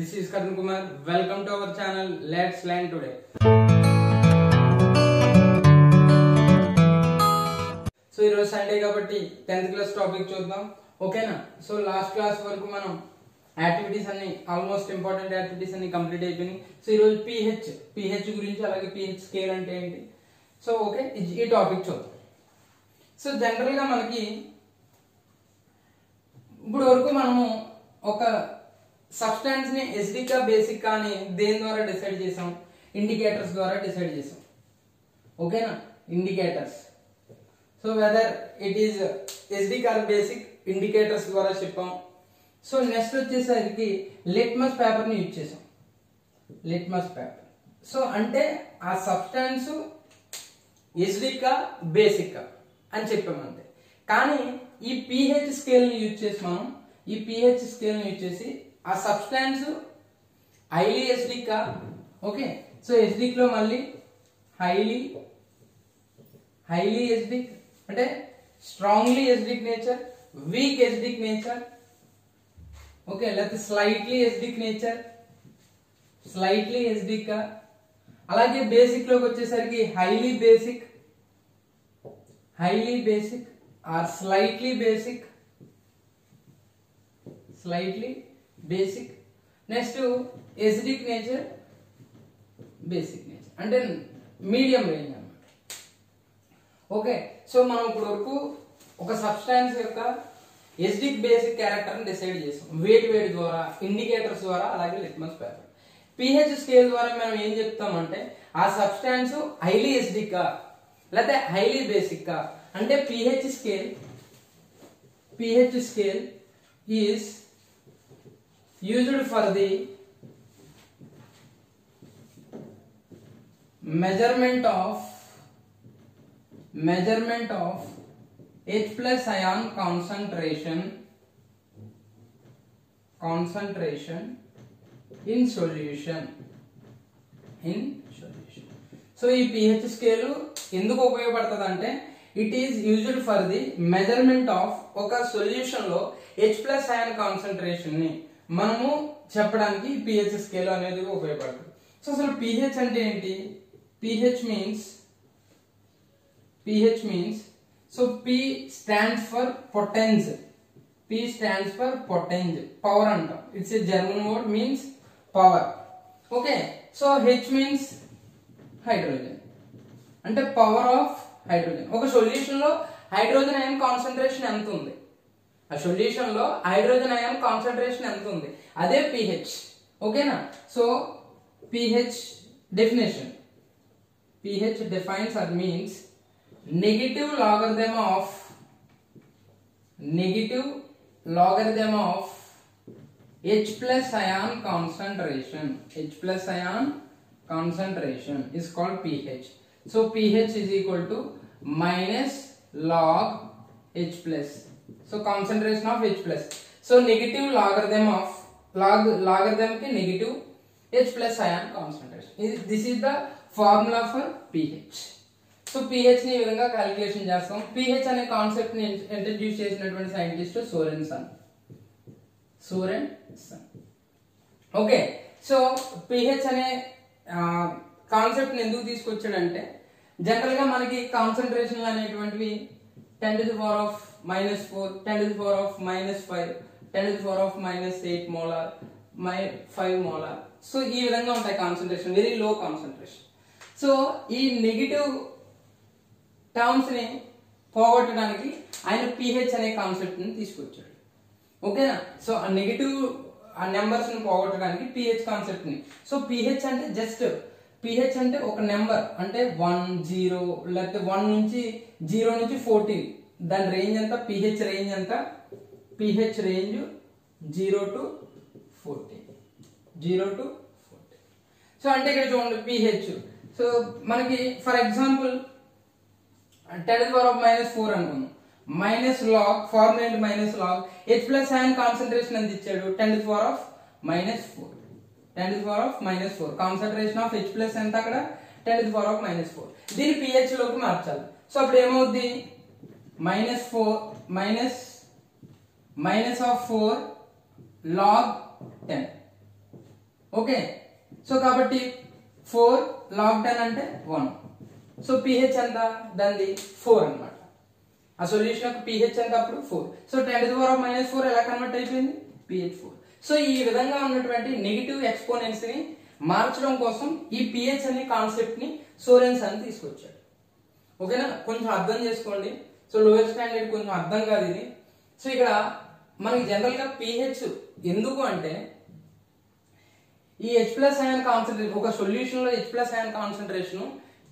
This is Karun Kumar. Welcome to our channel. Let's learn today. So ఈరోజు Sunday కాబట్టి 10th class topic చూద్దాం. ఓకేనా? So last class వరకు మనం activities అన్ని ఆల్మోస్ట్ ఇంపార్టెంట్ యాక్టివిటీస్ అన్ని కంప్లీట్ అయిపోయినాయి. సో ఈరోజు పిహెచ్ గురించి అలాగే పిహెచ్ స్కేల్ అంటే ఏంటి, సో ఓకే ఈ టాపిక్ చూద్దాం. సో జనరల్ గా మనకి ఇప్పుడు వరకు మనము ఒక సబ్స్టాన్స్ ని ఎసిడికా బేసికా అని దేని ద్వారా డిసైడ్ చేసాం? ఇండికేటర్స్ ద్వారా డిసైడ్ చేసాం. ఓకేనా? Indicators. So whether it is acidic or basic indicators ద్వారా చెప్పాం. సో నెక్స్ట్ వచ్చేసరికి లిట్మస్ పేపర్ ని యూజ్ చేసాం. Litmus paper. సో అంటే ఆ సబ్స్టాన్స్ ఎసిడికా బేసికా అని చెప్పాం అంతే. కానీ ఈ పిహెచ్ స్కేల్ ని యూజ్ చేసి మనం యూజ్ చేసి ఆ సబ్స్టాన్స్ హైలీ ఎసిడికా, ఓకే, సో ఎసిడిక్ లో మళ్ళీ హైలీ ఎసిడిక్ అంటే strongly acidic nature, weak acidic nature, okay, లేకపోతే slightly acidic nature, slightly acidic. అలాగే బేసిక్ లోకి వచ్చేసరికి highly basic or slightly basic. Next acidic nature, basic nature అంటే మీడియం రేంజ్ అన్నమాట. ఓకే, సో మనం ఇప్పుడు వరకు ఒక సబ్స్టాన్స్ యొక్క ఎసిడిక్ బేసిక్ క్యారెక్టర్ ని డిసైడ్ చేసాం వేడి ద్వారా, ఇండికేటర్స్ ద్వారా, అలాగే లిట్మస్ పేపర్. పిహెచ్ స్కేల్ ద్వారా మనం ఏం చెప్తామంటే ఆ సబ్స్టాన్స్ హైలీ ఎసిడిక్ లేకపోతే హైలీ బేసిక్ అంటే pH scale is used for the measurement of H plus ion concentration in solution. So ఈ pH స్కేల్ ఎందుకు ఉపయోగపడుతుంది అంటే it is used for the measurement of ఒక సొల్యూషన్ లో H ప్లస్ అయాన్ కాన్సంట్రేషన్ ని మనము చెప్పడానికి పిహెచ్ స్కేల్ అనేది ఉపయోగపడుతుంది. సో అసలు పిహెచ్ అంటే ఏంటి? PH means so P stands for potenz. Power అంటాం. It's a German word, means power. Okay, so H means hydrogen అంటే పవర్ ఆఫ్ హైడ్రోజన్. ఒక సొల్యూషన్ లో హైడ్రోజన్ అయాన్ కాన్సంట్రేషన్ ఎంత ఉంది, ఆ సొల్యూషన్ లో హైడ్రోజన్ అయాన్ కాన్సంట్రేషన్ ఎంత ఉంది, అదే పిహెచ్. ఓకేనా? So pH definition, pH defines or means negative logarithm of H plus ion concentration is called pH. So pH is equal to minus log H plus. So concentration of H plus. So negative logarithm of logarithm ki negative H plus ion concentration. This is the formula for pH. So pH ni vidhanga calculation chestam. pH ane concept ni introduce chesinatuvanti scientist Sorensen. Okay, so pH అనే concept ని ఎందుకు తీసుకొచ్చాడంటే general గా మనకి concentration అనేటువంటివి 10 to the power of -4, 10 to the power of -5, 10 to the power of -8 molar, 5 molar. So ఈ విధంగా ఉంటాయి concentration, very low concentration. So ఈ నెగిటివ్ టర్మ్స్ ని పోగొట్టడానికి ఆయన పిహెచ్ అనే కాన్సెప్ట్ ని తీసుకొచ్చాడు. ఓకేనా? సో ఆ నెగిటివ్ ఆ నెంబర్స్ ని పోగొట్టడానికి పిహెచ్ కాన్సెప్ట్ ని. సో పిహెచ్ అంటే జస్ట్ పిహెచ్ అంటే ఒక నెంబర్ అంటే 1, 0 లేకపోతే 1 నుంచి 0 నుంచి 14 దాని రేంజ్ ఎంత, పిహెచ్ రేంజ్ ఎంత? PH range 0 to 14. సో అంటే ఇక్కడ చూడండి పిహెచ్. సో మనకి for example 10 to the power of -4 అనుకుందాం. మైనస్ లాగ్ ఫార్ములా ఏంటి? Minus log H plus ion concentration ఎంత ఇచ్చాడు? 10 to the power of -4. Concentration of H plus ఎంత అక్కడ? 10 to the power of -4. దీన్ని pH లోకి మార్చాలి. సో అప్పుడు ఏమవుద్ది? -4 minus of 4 log 10 okay so కాబట్టి 4 log 10 అంటే 1. సో pH ఎంత దానిది 4 అన్నమాట. ఆ సొల్యూషన్ యొక్క pH ఎంత అప్పుడు 4. సో 10⁻⁻4 ఎలా కన్వర్ట్ అయిపోయింది pH 4. సో ఈ విధంగా ఉన్నటువంటి నెగటివ్ ఎక్స్పోనెంట్స్ ని మార్చడం కోసం ఈ pH అనే కాన్సెప్ట్ ని సోరెన్స్ అని తీసుకొచ్చాడు. ఓకేనా, కొంచెం అర్థం చేసుకోండి. సో లోయర్ స్టాండర్డ్ కొంచెం అర్థం కాదు ఇది. సో ఇక్కడ మనకి జనరల్ గా pH ఎందుకు అంటే ఈ H+ అయాన్ కాన్సంట్రేషన్ ఒక సొల్యూషన్ లో H+ అయాన్ కాన్సంట్రేషన్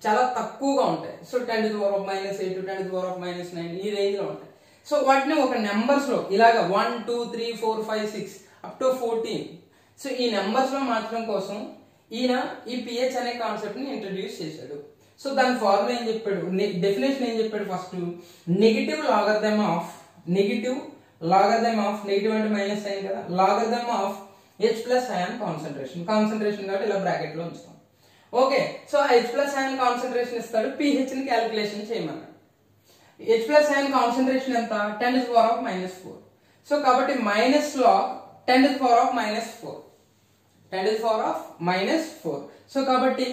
చాలా తక్కువగా ఉంటాయి. సో 10⁻⁻8 10⁻�9 ఈ రేంజ్ లో ఉంటాయి. సో వాటిని ఒక నెంబర్స్ లో ఇలాగా 1 2 3 4 5 6 అప్ టు 14 సో ఈ నెంబర్స్ లో మార్చడం కోసం ఈయన ఈ pH అనే కాన్సెప్ట్ ని ఇంట్రడ్యూస్ చేశాడు. సో దాని ఫార్ములా ఏం చెప్పాడు, డెఫినేషన్ ఏం చెప్పాడు, first negative logarithm of negative అంటే మైనస్ సైన్ కదా, logarithm of H+ ion concentration కాబట్టి ఇలా బ్రాకెట్ లో ఉంచుతాం. Okay so H+ ion concentration ఇస్తాడు, pH ని క్యాలిక్యులేషన్ చేయమన్నాడు. H+ అయాన్ కాన్సంట్రేషన్ ఎంత 10⁻⁻4. సో కాబట్టి మైనస్ లాగ్ 10⁻⁻4 10⁻⁻4. సో కాబట్టి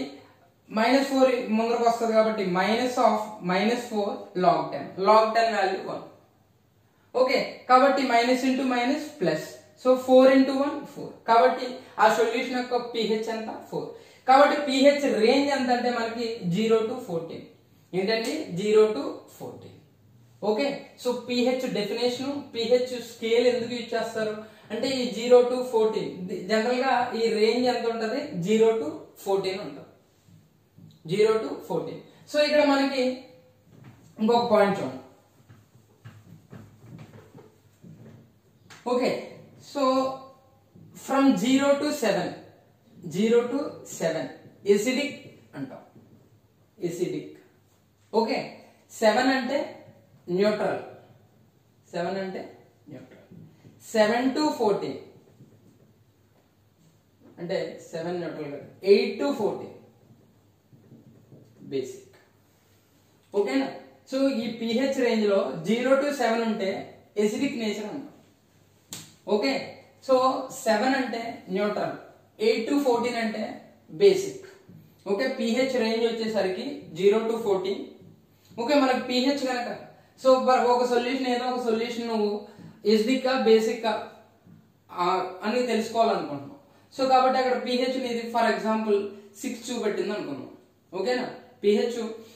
-4 ముందరకు వస్తుంది కాబట్టి -4 log 10 వాల్యూ 1. ఓకే కాబట్టి minus into minus plus, so 4 into 1 4. కాబట్టి ఆ సొల్యూషన్ యొక్క pH ఎంత 4. కాబట్టి pH రేంజ్ ఎంత అంటే మనకి 0 to 14. ఏంటంటే 0 to 14. Okay so pH definition, pH scale ఎందుకు యూజ్ చేస్తారు అంటే ఈ 0 to 14 జనరల్ గా ఈ రేంజ్ ఎంత ఉంటది 0 to 14 ఉంటుంది. 0 to 14. సో ఇక్కడ మనకి ఇంకొక పాయింట్ చూడండి. Okay so from 0 to 7 acidic అంటాం, ఎసిడిక్. ఓకే 7 అంటే న్యూట్రల్, 7 to 14 అంటే 7 న్యూట్రల్ కదా, 8 to 14 బేసిక్. ఓకేనా సో ఈ pH రేంజ్ లో 0 to 7 ఉంటే ఎసిడిక్ నేచర్ అంటాం. ఓకే సో 7 అంటే న్యూట్రల్, 8 to 14 అంటే బేసిక్. ఓకే pH రేంజ్ వచ్చేసరికి 0 to 14. ఓకే మనకి pH కనుక సో ఒక సొల్యూషన్ ఏదో ఒక సొల్యూషన్ నువ్వు ఎసిడిక్ కా బేసిక్ కా అని తెలుసుకోవాలనుకుంటున్నావు. సో కాబట్టి అక్కడ pH అనేది ఫర్ ఎగ్జాంపుల్ 6 చూపెట్టింది అనుకున్నాం. ఓకేనా pH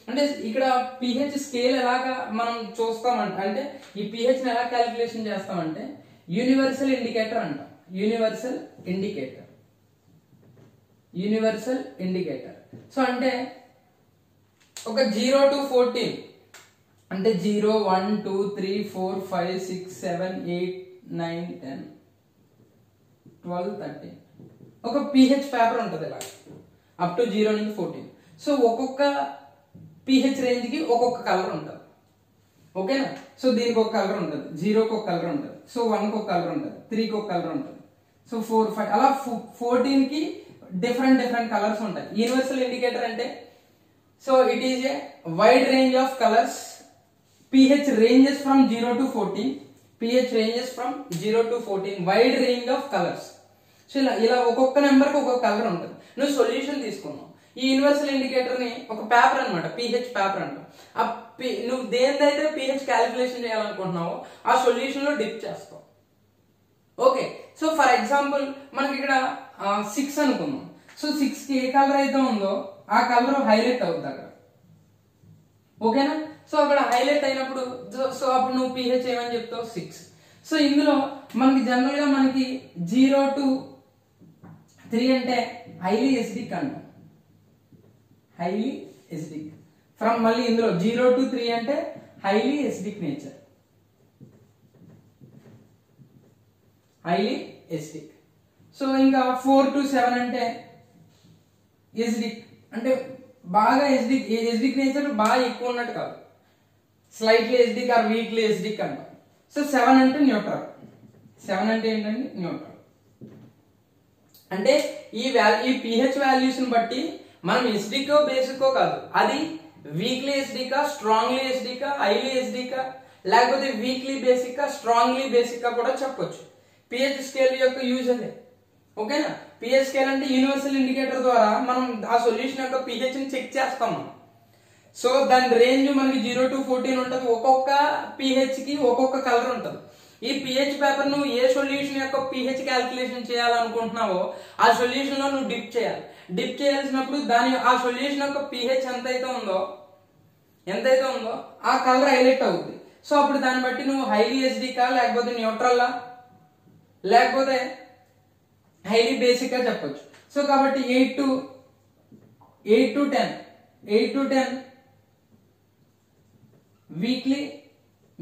అంటే ఇక్కడ pH స్కేల్ ఎలాగా మనం చూస్తామంటే అంటే ఈ pH ని ఎలా క్యాలిక్యులేషన్ చేస్తామంటే యూనివర్సల్ ఇండికేటర్ అంటాం. యూనివర్సల్ ఇండికేటర్ సో అంటే ఒక 0 to 14 అంటే 0 1 2 3 4 5 6 7 8 9 10 12 13 ఒక pH పేపర్ ఉంటుంది ఇలా అప్ టు 0 నుంచి 14. సో ఒక్కొక్క pH రేంజ్ కి ఒక్కొక్క కలర్ ఉంటుంది. ఓకేనా సో దీనికి ఒక కలర్ ఉంటుంది, 0 కి ఒక కలర్ ఉంటుంది, సో 1 కి ఒక కలర్ ఉంటుంది, 3 కి ఒక కలర్ ఉంటుంది, సో 4 5 అలా 14 కి డిఫరెంట్ కలర్స్ ఉంటాయి. యూనివర్సల్ ఇండికేటర్ అంటే so it is a wide range of colours. pH ranges from 0 to 14. Wide range of colours. So ఇలా ఒక్కొక్క నెంబర్ కి ఒక్కొక్క కలర్ ఉంటుంది. నువ్వు సొల్యూషన్ తీసుకున్నావు, ఈ యూనివర్సల్ ఇండికేటర్ ని ఒక పేపర్ అన్నమాట, pH పేపర్ అంటాం. నువ్వు దేనిదైతే pH క్యాలిక్యులేషన్ చేయాలనుకుంటున్నావో ఆ సొల్యూషన్ లో డిప్ చేస్తావు. ఓకే సో ఫర్ ఎగ్జాంపుల్ మనకి ఇక్కడ 6 అనుకుందాం. సో 6 కి ఏ కలర్ అయితే ఉందో ఆ కలర్ హైలైట్ అవుతుంది అక్కడ. ఓకేనా సో అక్కడ హైలైట్ అయినప్పుడు సో అప్పుడు నువ్వు pH ఏమని చెప్తావు 6. సో ఇందులో మనకి జనరల్ గా మనకి 0 to 3 అంటే హైలీ ఎసిడిక్ అంటాం, హైలీ ఎసిడిక్. ఫ్రమ్ మళ్ళీ ఇందులో 0 to 3 అంటే highly acidic nature, highly acidic. So ఇంకా 4 to 7 అంటే ఎసిడిక్ అంటే బాగా ఎసిడిక్ నేచర్ బాగా ఎక్కువ ఉన్నట్టు కాదు, slightly acidic or weekly acidic అంటాం. సో 7 అంటే న్యూట్రల్. 7 అంటే ఏంటండి న్యూట్రల్. అంటే ఈ pH వాల్యూస్ ని బట్టి మనం ఎసిడిక్ బేసిక్ కాదు, అది weekly acidic strongly acidic highly acidic లేకపోతే వీక్లీ బేసిక్ స్ట్రాంగ్లీ బేసిక్ కూడా చెప్పొచ్చు. pH స్కేల్ యొక్క యూజ్ అదే. ఓకేనా pH స్కేల్ అంటే యూనివర్సల్ ఇండికేటర్ ద్వారా మనం ఆ సొల్యూషన్ యొక్క pH ని చెక్ చేస్తాం. సో దాని రేంజ్ మనకి 0 to 14 ఉంటుంది. ఒక్కొక్క pH కి ఒక్కొక్క కలర్ ఉంటుంది. ఈ pH పేపర్ నువ్వు ఏ సొల్యూషన్ యొక్క pH క్యాలిక్యులేషన్ చేయాలనుకుంటున్నావో ఆ సొల్యూషన్ లో నువ్వు డిప్ చేయాలి. డిప్ చేయాల్సినప్పుడు ఆ సొల్యూషన్ యొక్క pH ఎంతైతే ఉందో ఆ కలర్ హైలైట్ అవుతుంది. సో అప్పుడు దాన్ని బట్టి నువ్వు హైలీ ఎసిడికా లేకపోతే న్యూట్రల్ లేకపోతే హైలీ బేసిక్ గా చెప్పొచ్చు. సో కాబట్టి 8 to 10 వీక్లీ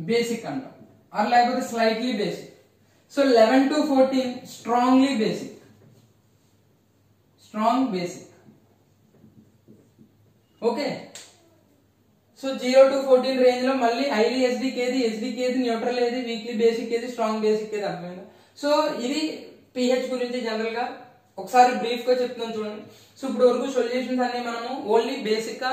బేసిక్ అంటాం ఆర్ లేకపోతే slightly basic. So 11 to 14 strong basic. Okay, so 0 to 14 range లో మళ్ళీ హైలీ ఎసిడిక్ ఏది న్యూట్రల్ ఏది వీక్లీ బేసిక్ ఏది స్ట్రాంగ్ బేసిక్ ఏది అర్థమైందా? సో ఇది pH గురించి జనరల్ గా ఒకసారి బ్రీఫ్ గా చెప్తున్నాను చూడండి. సో ఇప్పుడు వరకు సొల్యూషన్స్ అన్ని మనము ఓన్లీ బేసిక్ గా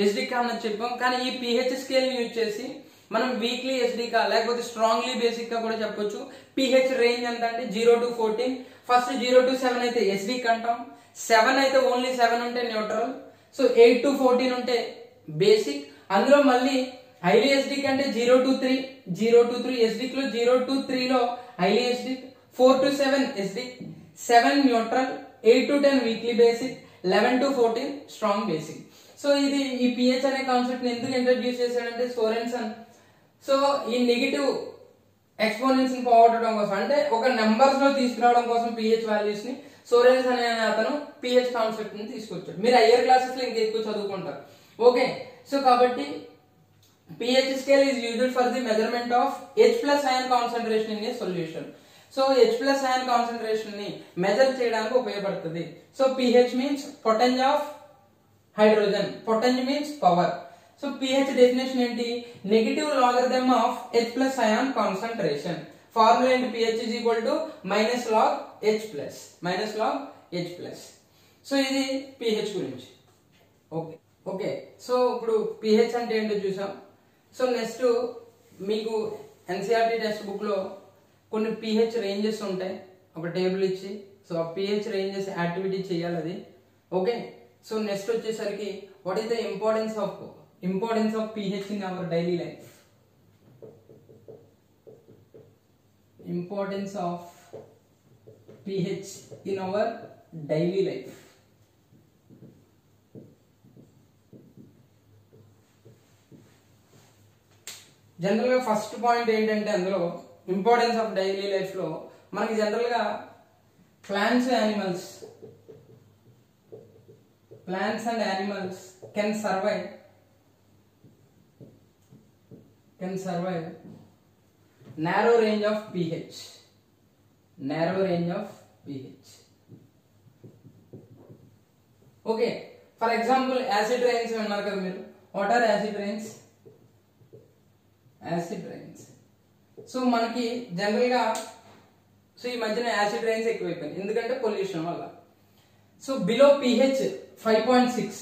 ఎసిడిక్ అన్నది చెప్పాం. కానీ ఈ pH స్కేల్ యూజ్ చేసి మనం వీక్లీ ఎసిడిక్ లేకపోతే స్ట్రాంగ్లీ బేసిక్ గా కూడా చెప్పొచ్చు. pH రేంజ్ ఎంత అంటే 0 to 14. ఫస్ట్ 0 to 7 అయితే ఎసిడిక్ అంటాం. 7 అయితే ఓన్లీ 7 ఉంటే న్యూట్రల్. సో 8 to 14 ఉంటే బేసిక్. అందులో మళ్ళీ హైలీ ఎసిడిక్ అంటే 0 to 3 ఎసిడిక్ లో 0 to 3 లో highly acidic, 4 to 7 acidic, 7 neutral, 8 to 10 weekly basic, 11 to 14 strong basic. So ఇది ఈ pH అనే కాన్సెప్ట్ ని ఎందుకు ఇంట్రడ్యూస్ చేశాడంటే సోరెన్సన్. సో ఈ నెగిటివ్ ఎక్స్పోనెన్స్ ని పోగొట్టడం కోసం అంటే ఒక నెంబర్స్ లో తీసుకురావడం కోసం pH వాల్యూస్ ని సోరెన్సన్ అనే అతను pH కాన్సెప్ట్ ని తీసుకొచ్చాడు. మీరు హైయర్ క్లాసెస్ లో ఇంకా ఎక్కువ చదువుకుంటారు. ఓకే, సో కాబట్టి pH scale is used for the measurement of H+ ion concentration in a solution. So H+ ion concentration ని మెజర్ చేయడానికి ఉపయోగపడుతుంది. So pH means potential of hydrogen, potential means power. So pH definition ఏంటి? Negative logarithm of H+ ion concentration. Formula ఏంటి? pH is equal to -log H+. So ఇది pH గురించి. Okay, so ఇప్పుడు pH అంటే ఏంటో చూసాం. సో నెక్స్ట్ మీకు NCERT textbook లో కొన్ని pH రేంజెస్ ఉంటాయి, ఒక టేబుల్ ఇచ్చి. సో ఆ pH రేంజెస్ యాక్టివిటీ చేయాలి అది. ఓకే, సో నెక్స్ట్ వచ్చేసరికి what is the importance of pH in our daily life. Importance of pH in our daily life. General గా ఫస్ట్ పాయింట్ ఏంటంటే అందులో ఇంపార్టెన్స్ ఆఫ్ డైలీ లైఫ్ లో మనకి general గా plants and animals can survive narrow range of pH. Okay, for example acid rains అన్నారు కదా మీరు. What are acid rains? So మనకి జనరల్ గా సో ఈ మధ్యన యాసిడ్ రైన్స్ ఎక్కువైపోయింది ఎందుకంటే పొల్యూషన్ వల్ల. So below pH 5.6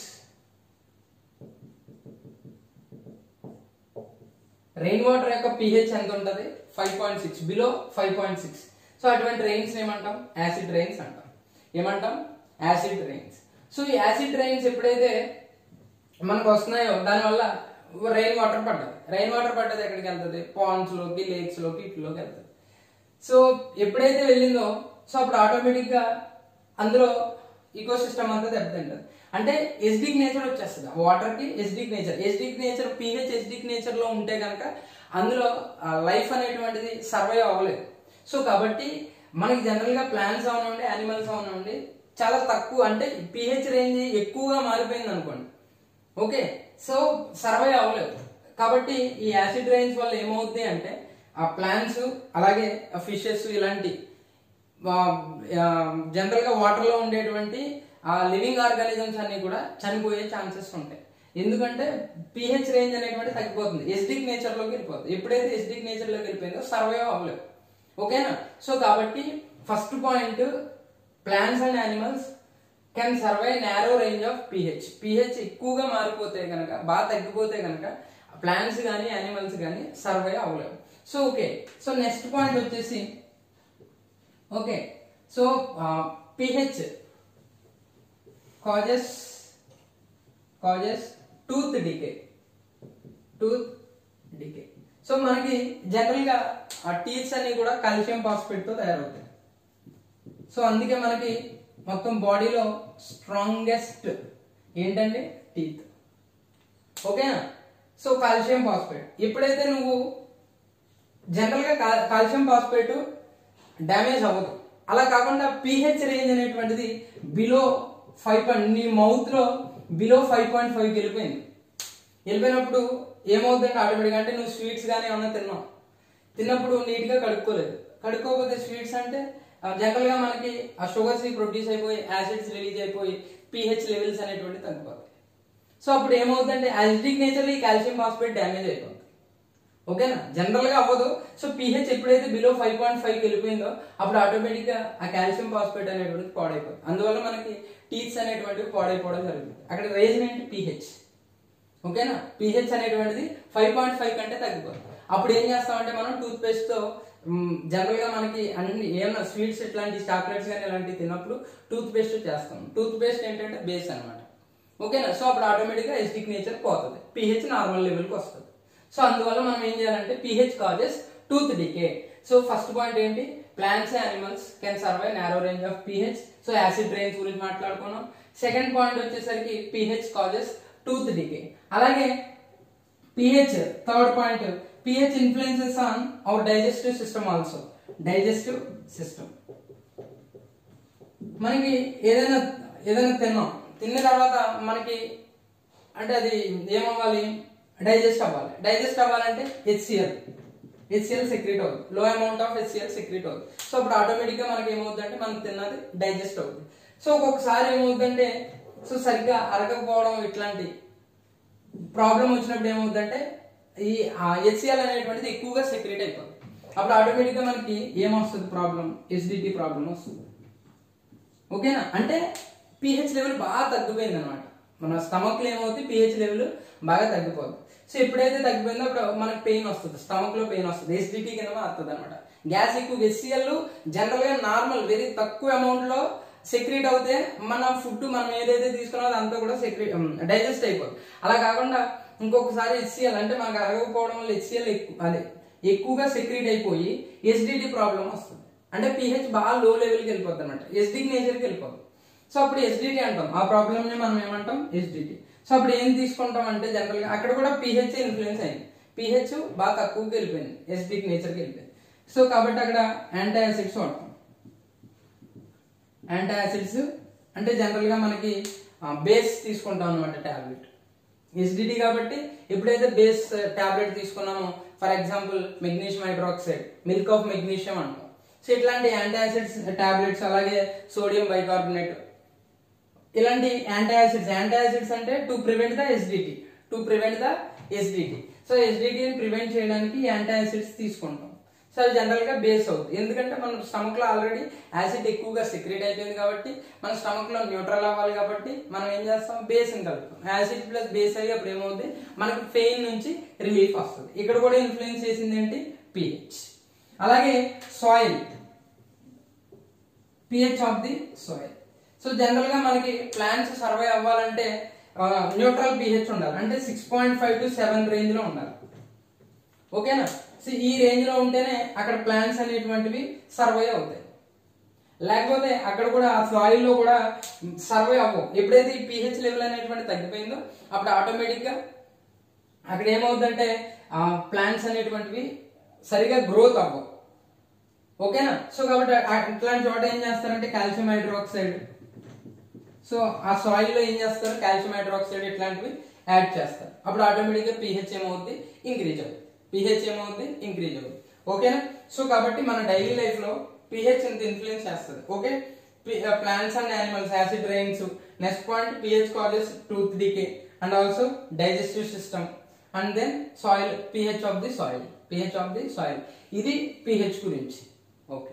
rain water యొక్క pH ఎంత ఉంటది? 5.6, బిలో 5.6. సో అటువంటి రైన్స్ ఏమంటాం? యాసిడ్ రైన్స్ అంటాం. Acid rains. సో ఈ యాసిడ్ రైన్స్ ఎప్పుడైతే మనకు వస్తున్నాయో దానివల్ల రెయిన్ వాటర్ పడ్డది ఎక్కడికి వెళ్తుంది? పాండ్స్ లోకి, లేక్స్ లోకి, ఇట్లోకి వెళ్తుంది. సో ఎప్పుడైతే వెళ్ళిందో సో అప్పుడు ఆటోమేటిక్ గా అందులో ఈకోసిస్టమ్ అంతా దెబ్బతింటది. అంటే ఎసిడిక్ నేచర్ వచ్చేస్తుంది వాటర్ కి. Acidic nature pH acidic nature లో ఉంటే కనుక అందులో లైఫ్ అనేటువంటిది సర్వైవ్ అవ్వలేదు. సో కాబట్టి మనకి జనరల్ గా ప్లాంట్స్ అవనండి, యానిమల్స్ అవనండి చాలా తక్కువ, అంటే pH రేంజ్ ఎక్కువగా మారిపోయింది అనుకోండి. ఓకే, సో సర్వైవ్ అవ్వలేదు. కాబట్టి ఈ యాసిడ్ రైన్స్ వల్ల ఏమవుతుంది అంటే ఆ ప్లాంట్స్ అలాగే ఫిషెస్ ఇలాంటి జనరల్ గా వాటర్ లో ఉండేటువంటి ఆ లివింగ్ ఆర్గానిజమ్స్ అన్ని కూడా చనిపోయే ఛాన్సెస్ ఉంటాయి. ఎందుకంటే pH రేంజ్ అనేటువంటి తగ్గిపోతుంది, ఎసిడిక్ నేచర్ లోకి వెళ్ళిపోతుంది. ఎప్పుడైతే ఎసిడిక్ నేచర్ లోకి వెళ్ళిపోయిందో సర్వైవ్ అవ్వలేదు. ఓకేనా? సో కాబట్టి first point, plants and animals can survive narrow range of pH ఎక్కువగా మారిపోతే కనుక, బాగా తగ్గిపోతే కనుక ప్లాంట్స్ కానీ యానిమల్స్ కానీ సర్వైవ్ అవ్వలేవు. So okay, so next point వచ్చేసి okay, so pH causes tooth decay. So మనకి జనరల్ గా ఆ టీత్స్ అన్ని కూడా కాల్షియం ఫాస్ఫేట్ తో తయారవుతాయి. సో అందుకే మనకి మొత్తం బాడీలో స్ట్రాంగెస్ట్ ఏంటంటే టీత్. ఓకేనా? సో కాల్షియం ఫాస్ఫేట్ ఎప్పుడైతే నువ్వు జనరల్ గా కాల్షియం ఫాస్ఫేట్ డ్యామేజ్ అవ్వదు. అలా కాకుండా pH రేంజ్ అనేటువంటిది బిలో 5. నీ మౌత్ లో బిలో 5.5 వెళ్ళిపోయినప్పుడు ఏమవుతుందంటే ఆటోమేటిక్గా అంటే నువ్వు స్వీట్స్ కానీ ఏమన్నా తిన్నప్పుడు నీట్ గా కడుక్కోకపోతే స్వీట్స్ అంటే జనరల్ గా మనకి ఆ షుగర్స్ ప్రొడ్యూస్ అయిపోయి యాసిడ్స్ రిలీజ్ అయిపోయి pH లెవెల్స్ అనేటువంటి తగ్గిపోతాయి. సో అప్పుడు ఏమవుతుందంటే యాసిడిక్ నేచర్ ఈ కాల్షియం ఫాస్ఫేట్ డ్యామేజ్ అయిపోతుంది. ఓకేనా? జనరల్ గా అవ్వదు. సో pH ఎప్పుడైతే బిలో 5.5 వెళ్ళిపోయిందో అప్పుడు ఆటోమేటిక్ గా ఆ కాల్షియం ఫాస్ఫేట్ అనేటువంటిది పాడైపోతుంది. అందువల్ల మనకి టీత్స్ అనేటువంటివి పాడైపోవడం జరుగుతుంది. అక్కడ రీజన్ ఏంటి? pH. ఓకేనా? pH అనేటువంటిది 5.5 కంటే తగ్గిపోతుంది. అప్పుడు ఏం చేస్తామంటే మనం టూత్ పేస్ట్ తో జనరల్ గా మనకి అన్ని ఏమన్నా స్వీట్స్ ఇట్లాంటి చాక్లెట్స్ కానీ ఇలాంటివి తిన్నప్పుడు టూత్ పేస్ట్ చేస్తాం. టూత్ పేస్ట్ ఏంటంటే బేస్ అనమాట. ఓకేనా? సో అప్పుడు ఆటోమేటిక్ గా ఎసిడిక్ నేచర్ పోతుంది, pH నార్మల్ లెవెల్ కి వస్తుంది. సో అందువల్ల మనం ఏం చేయాలంటే pH causes tooth decay. So first point ఏంటి? Plants and animals can survive narrow range of pH. So acid range గురించి మాట్లాడుకున్నాం. సెకండ్ పాయింట్ వచ్చేసరికి pH కాజెస్ టూత్ డికే. అలాగే pH third point pH influences on our digestive system also. Digestive system మనకి ఏదైనా తిన్న తర్వాత మనకి అంటే అది ఏమవ్వాలి? డైజెస్ట్ అవ్వాలంటే HCl సెక్రెట్ అవుతుంది. లో అమౌంట్ ఆఫ్ HCl సెక్రెట్ అవుతుంది. సో అప్పుడు ఆటోమేటిక్ గా మనకి ఏమవుతుందంటే మనం తిన్నది డైజెస్ట్ అవుతుంది. సో ఒక్కొక్కసారి ఏమవుతుందంటే సో సరిగ్గా అరగకపోవడం ఇట్లాంటి ప్రాబ్లం వచ్చినప్పుడు ఏమవుతుందంటే ఈ HCl అనేటువంటిది ఎక్కువగా సెక్రెట్ అయిపోతుంది. అప్పుడు ఆటోమేటిక్ గా మనకి ఏమొస్తుంది? ప్రాబ్లం ఎసిడిటీ ప్రాబ్లం వస్తుంది. ఓకేనా? అంటే pH లెవెల్ బాగా తగ్గిపోయింది అనమాట. మన స్టమక్ లో ఏమవుతుంది? pH లెవెల్ బాగా తగ్గిపోతుంది. సో ఎప్పుడైతే తగ్గిపోయిందో అప్పుడు మనకి పెయిన్ వస్తుంది, స్టమక్ లో పెయిన్ వస్తుంది, ఎసిడిటీ కింద వస్తుంది అనమాట. గ్యాస్ ఎక్కువ HCl జనరల్ గా నార్మల్ వెరీ తక్కువ అమౌంట్ లో సెక్రెట్ అవుతే మన ఫుడ్ మనం ఏదైతే తీసుకున్నామో అదంతా కూడా డైజెస్ట్ అయిపోతుంది. అలా కాకుండా ఇంకొకసారి HCl అంటే మనకు అరగకపోవడం వల్ల HCl ఎక్కువగా సెక్రెట్ అయిపోయి ఎసిడిటీ ప్రాబ్లం వస్తుంది. అంటే pH బాగా లో లెవెల్కి వెళ్ళిపోతుంది అనమాట, ఎసిడిక్ నేచర్కి వెళ్ళిపోతుంది. సో అప్పుడు ఎసిడిటీ అంటాం. ఆ ప్రాబ్లమ్ ని మనం ఏమంటాం? ఎసిడిటీ. సో అప్పుడు ఏం తీసుకుంటాం అంటే జనరల్ గా అక్కడ కూడా pH ఇన్ఫ్లుయెన్స్ అయింది. pH బాగా తక్కువకి వెళ్ళిపోయింది, ఎసిడిక్ నేచర్కి వెళ్ళిపోయింది. సో కాబట్టి అక్కడ యాంటాసిడ్స్ వాడతాం. యాంటాసిడ్స్ అంటే జనరల్ గా మనకి బేస్ తీసుకుంటాం అనమాట టాబ్లెట్. ఎసిడిటీ కాబట్టి ఎప్పుడైతే బేస్ టాబ్లెట్ తీసుకున్నామో for example magnesium hydroxide, milk of magnesium అంటాం. సో ఇట్లాంటి యాంటాసిడ్స్ టాబ్లెట్స్, అలాగే సోడియం బైకార్బోనేట్, ఇలాంటి యాంటాసిడ్స్ అంటే to prevent the acidity. So ఎసిడిటీని ప్రివెంట్ చేయడానికి యాంటాసిడ్స్ తీసుకుంటాం. సో అది జనరల్ గా బేస్ అవుతుంది. ఎందుకంటే మన స్టమక్ లో ఆల్రెడీ యాసిడ్ ఎక్కువగా సెక్రెట్ అయిపోయింది కాబట్టి మన స్టమక్ లో న్యూట్రల్ అవ్వాలి కాబట్టి మనం ఏం చేస్తాం? బేస్ ని కలుపుతాం. యాసిడ్ ప్లస్ బేస్ అయ్యి అప్పుడు ఏమవుతుంది? మనకి పెయిన్ నుంచి రిలీఫ్ వస్తుంది. ఇక్కడ కూడా ఇన్ఫ్లుయెన్స్ చేసింది ఏంటి? pH. అలాగే soil, pH of the soil. So general గా మనకి ప్లాంట్స్ సర్వైవ్ అవ్వాలంటే న్యూట్రల్ pH ఉండాలి. అంటే 6.5 to 7 రేంజ్ లో ఉండాలి. ఓకేనా? సో ఈ రేంజ్ లో ఉంటేనే అక్కడ ప్లాంట్స్ అనేటువంటివి సర్వైవ్ అవుతాయి. లేకపోతే అక్కడ కూడా ఆ సాయిల్ లో కూడా సర్వైవ్ అవ్వవు. ఎప్పుడైతే ఈ pH లెవెల్ అనేటువంటి తగ్గిపోయిందో అప్పుడు ఆటోమేటిక్ గా అక్కడ ఏమవుతుందంటే ప్లాంట్స్ అనేటువంటివి సరిగా గ్రోత్ అవ్వవు. ఓకేనా? సో కాబట్టి ఇట్లాంటి చోట ఏం చేస్తారంటే కాల్షియం హైడ్రాక్సైడ్, సో ఆ సాయిల్ లో ఏం చేస్తారు? కాల్షియం హైడ్రాక్సైడ్ ఇట్లాంటివి యాడ్ చేస్తారు. అప్పుడు ఆటోమేటిక్ గా pH ఏమవుతుంది? ఇంక్రీజ్ అవుతుంది. ఓకేనా? సో కాబట్టి మన డైలీ లైఫ్ లో pH ఎంత ఇన్ఫ్లుయెన్స్ చేస్తుంది. Okay, plants and animals, acid rains. Next point pH causes tooth decay and also digestive system. And then soil, pH of the soil. ఇది pH గురించి. ఓకే.